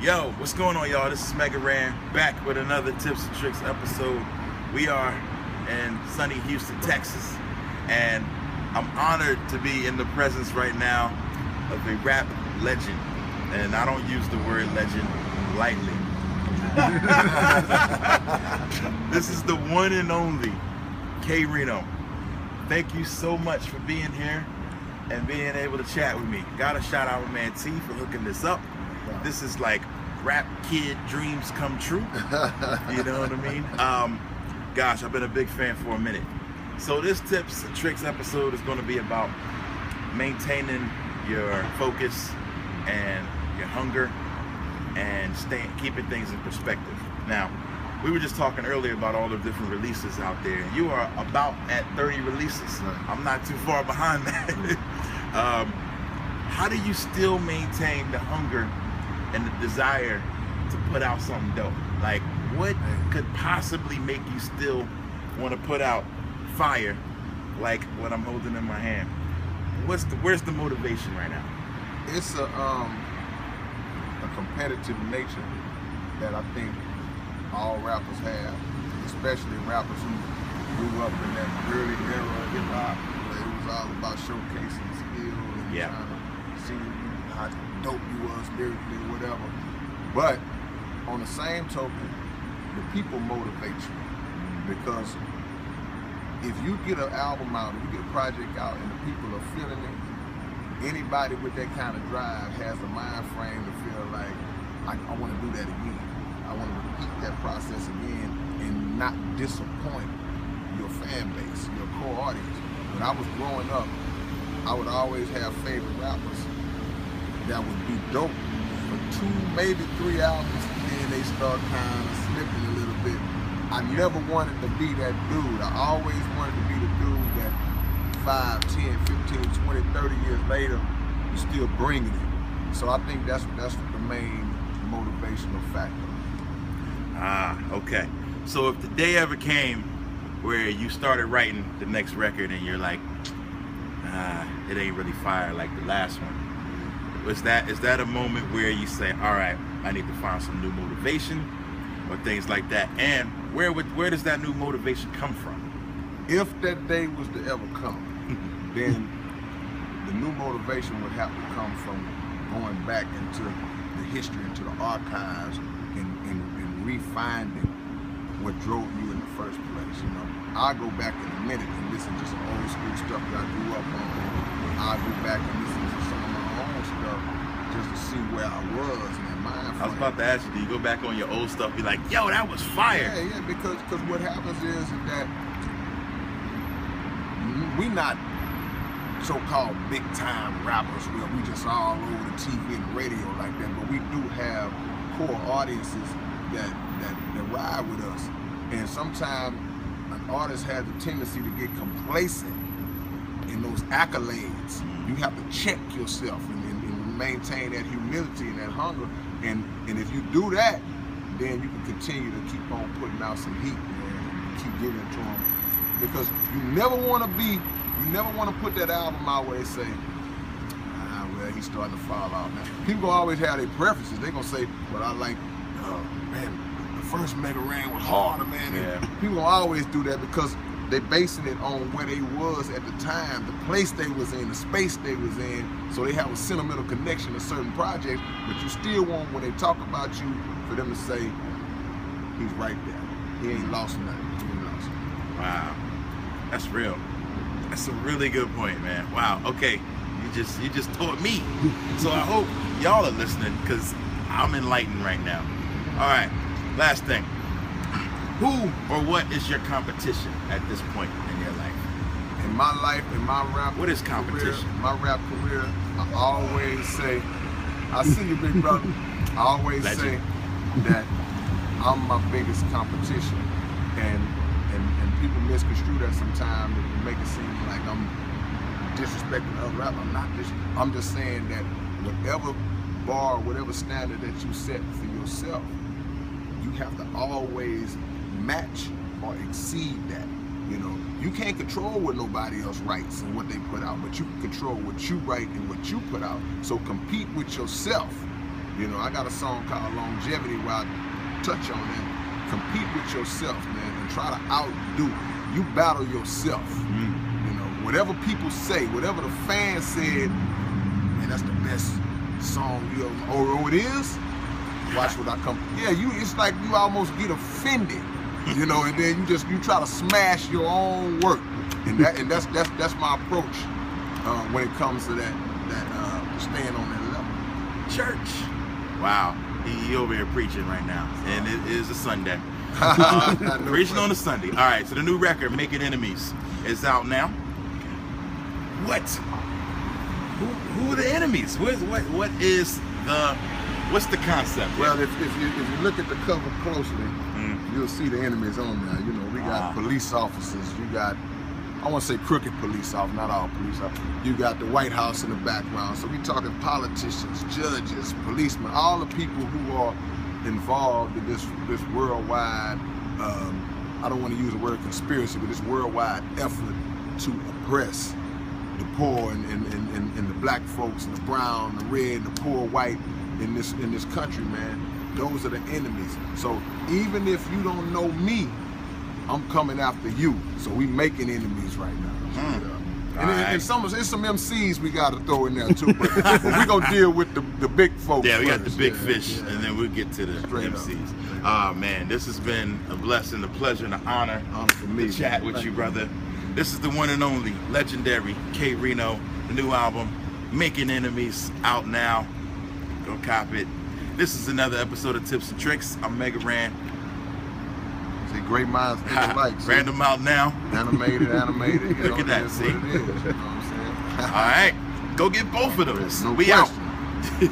Yo, what's going on, y'all? This is Makin back with another Tips and Tricks episode. We are in sunny Houston, Texas, and I'm honored to be in the presence right now of a rap legend. And I don't use the word legend lightly. This is the one and only K-Rino. Thank you so much for being here and being able to chat with me. Gotta shout out my man T for hooking this up. This is like rap kid dreams come true. You know what I mean? Gosh, I've been a big fan for a minute. So this Tips and Tricks episode is going to be about maintaining your focus and your hunger and keeping things in perspective. Now, we were just talking earlier about all the different releases out there. You are about at 30 releases. I'm not too far behind that. How do you still maintain the hunger and the desire to put out something dope? Like, what could possibly make you still want to put out fire like what I'm holding in my hand? Where's the motivation right now? It's a competitive nature that I think all rappers have, especially rappers who grew up in that early era of hip hop where it was all about showcasing skill and trying to see how dope you was lyrically or whatever. But on the same token, the people motivate you, because if you get an album out, if you get a project out and the people are feeling it, anybody with that kind of drive has a mind frame to feel like, I want to do that again. I want to repeat that process again and not disappoint your fan base, your core audience. When I was growing up, I would always have favorite rappers that would be dope for 2, maybe 3 albums, and then they start kind of slipping a little bit. I never wanted to be that dude. I always wanted to be the dude that 5, 10, 15, 20, 30 years later, you're still bringing it. So I think that's the main motivational factor. Okay. So if the day ever came where you started writing the next record and you're like, it ain't really fire like the last one, is that a moment where you say, all right, I need to find some new motivation or things like that? And where does that new motivation come from? If that day was to ever come, then the new motivation would have to come from going back into the history, into the archives, and refinding what drove you in the first place. You know, I'll go back in a minute and listen to some old school stuff that I grew up on. I'll go back and listen to some of my own stuff just to see where I was in that mind frame. I was about to ask you, do you go back on your old stuff, be like, yo, that was fire? Yeah, because what happens is that we not so-called big-time rappers where we just all over the TV and the radio like that, but we do have core audiences that ride with us. And sometimes an artist has a tendency to get complacent in those accolades. You have to check yourself and maintain that humility and that hunger. And if you do that, then you can continue to keep on putting out some heat, man, and keep giving it to them. Because you never want to put that album out where they say, well, he's starting to fall out now. People always have their preferences. They're going to say, well, I like, man, the first Makin was harder, man. Yeah. People always do that because they're basing it on where they was at the time, the place they was in, the space they was in, so they have a sentimental connection to certain projects, but you still want, when they talk about you, for them to say, he's right there. He ain't lost nothing. He ain't lost nothing. Wow. That's real. That's a really good point, man. Wow. Okay. You just taught me. So I hope y'all are listening, because I'm enlightened right now. All right. Last thing. Who or what is your competition at this point in your life? In my life, in my rap What is competition? Career, my rap career, I always say, I see you, big brother. I always say that I'm my biggest competition. And people misconstrue that sometimes and make it seem like I'm disrespecting other rappers. I'm not I'm just saying that whatever bar, whatever standard that you set for yourself, you have to always match or exceed that. You know, you can't control what nobody else writes and what they put out, but you can control what you write and what you put out. So compete with yourself You know, I got a song called Longevity where I touch on that. Compete with yourself, man, and try to outdo. You battle yourself. You know, whatever people say, whatever the fans said, man, that's the best song you ever, or it is. Watch what I come. Yeah, it's like you almost get offended, you know, and then you try to smash your own work, and that's my approach when it comes to that staying on that level. Church. Wow, he over here preaching right now, and it is a Sunday. Preaching on a Sunday. All right, so the new record, Makin Enemies, is out now. What? Who are the enemies? What's the concept? Well, if you look at the cover closely, you'll see the enemies on there. You know, we got police officers. You got, I want to say crooked police officers, not all police officers. You got the White House in the background. So we talking politicians, judges, policemen, all the people who are involved in this worldwide, I don't want to use the word conspiracy, but this worldwide effort to oppress the poor and the black folks and the brown, the red, the poor white in this country, man. Those are the enemies. So even if you don't know me, I'm coming after you. So we making enemies right now. And it's some MCs we got to throw in there too, but we gonna deal with the big folks. Yeah, we got the big fish, yeah. and then we'll get to the MCs. Man, this has been a blessing, a pleasure, and an honor for me to chat with you, brother. This is the one and only legendary K-Rino, the new album, Makin Enemies, out now. Go cop it. This is another episode of Tips and Tricks. I'm Mega Ran. See, great minds think alike. Random out now. Animated. Look at that, see? What it is, you know what I'm saying? All right, go get both of those. No we question. out.